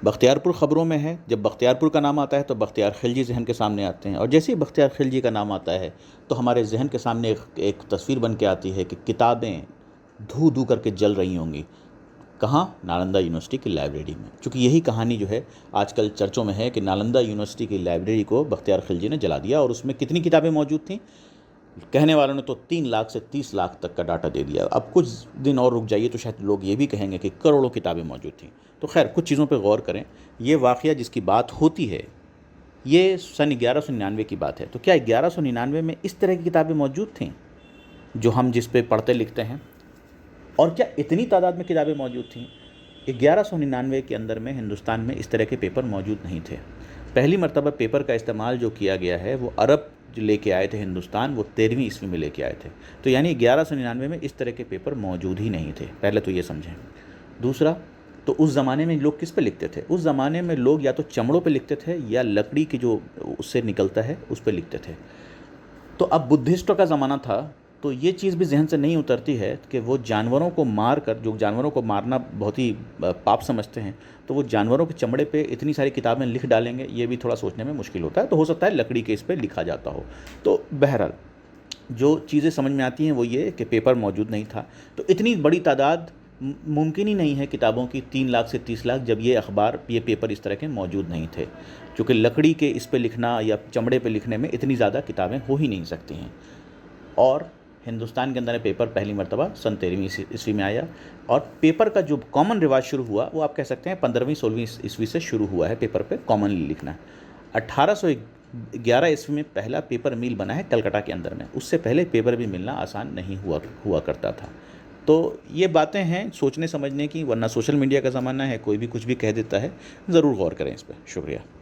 بختیار پور خبروں میں ہے، جب بختیار پور کا نام آتا ہے تو بختیار خلجی ذہن کے سامنے آتے ہیں، اور جیسے ہی بختیار خلجی کا نام آتا ہے تو ہمارے ذہن کے سامنے ایک تصویر بن کے آتی ہے کہ کتابیں دھو دھو کر کے جل رہی ہوں گی، کہاں؟ نالندہ یونیورسٹی کی لائبریری میں، چونکہ یہی کہانی جو ہے آج کل چرچوں میں ہے کہ نالندہ یونیورسٹی کی لائبریری کو بختیار خلجی نے جلا دیا، اور اس میں کتنی کتابیں موجود تھیں؟ کہنے والوں نے تو 3 لاکھ سے 30 لاکھ تک کا ڈاٹا دے دیا۔ اب کچھ دن اور رک جائیے تو شاید لوگ یہ بھی کہیں گے کہ کروڑوں کتابیں موجود تھیں۔ تو خیر کچھ چیزوں پہ غور کریں۔ یہ واقعہ جس کی بات ہوتی ہے یہ سن 1199 کی بات ہے، تو کیا 1199 میں اس طرح کی کتابیں موجود تھیں جو ہم جس پہ پڑھتے لکھتے ہیں؟ اور کیا اتنی تعداد میں کتابیں موجود تھیں؟ 1199 کے اندر میں ہندوستان میں اس طرح کے پیپر موجود نہیں تھے۔ پہلی مرتبہ پیپر کا استعمال جو کیا گیا ہے وہ عرب جو لے کے آئے تھے ہندوستان، وہ 13ویں عیسوی میں لے کے آئے تھے، تو یعنی 1199 میں اس طرح کے پیپر موجود ہی نہیں تھے۔ پہلے تو یہ سمجھیں۔ دوسرا، تو اس زمانے میں لوگ کس پہ لکھتے تھے؟ اس زمانے میں لوگ یا تو چمڑوں پہ لکھتے تھے یا لکڑی کی جو اس سے نکلتا ہے اس پہ لکھتے تھے۔ تو اب بدھسٹوں کا زمانہ تھا، تو یہ چیز بھی ذہن سے نہیں اترتی ہے کہ وہ جانوروں کو مار کر، جو جانوروں کو مارنا بہت ہی پاپ سمجھتے ہیں، تو وہ جانوروں کے چمڑے پہ اتنی ساری کتابیں لکھ ڈالیں گے، یہ بھی تھوڑا سوچنے میں مشکل ہوتا ہے۔ تو ہو سکتا ہے لکڑی کے اس پہ لکھا جاتا ہو۔ تو بہرحال جو چیزیں سمجھ میں آتی ہیں وہ یہ کہ پیپر موجود نہیں تھا، تو اتنی بڑی تعداد ممکن ہی نہیں ہے کتابوں کی، 3 لاکھ سے 30 لاکھ، جب یہ اخبار، یہ پیپر اس طرح کے موجود نہیں تھے، چونکہ لکڑی کے اس پہ لکھنا یا چمڑے پہ لکھنے میں اتنی زیادہ کتابیں ہو ہی نہیں سکتی ہیں۔ اور ہندوستان کے اندر پیپر پہلی مرتبہ سن 13ویں عیسوی میں آیا، اور پیپر کا جو کامن رواج شروع ہوا وہ آپ کہہ سکتے ہیں 15ویں 16ویں عیسوی سے شروع ہوا ہے پیپر پہ کامنلی لکھنا۔ 1811 عیسوی میں پہلا پیپر میل بنا ہے کلکتہ کے اندر میں، اس سے پہلے پیپر بھی ملنا آسان نہیں ہوا کرتا تھا۔ تو یہ باتیں ہیں سوچنے سمجھنے کی، ورنہ سوشل میڈیا کا زمانہ ہے، کوئی بھی کچھ بھی کہہ دیتا ہے، ضرور غور کریں اس پہ۔ شکریہ۔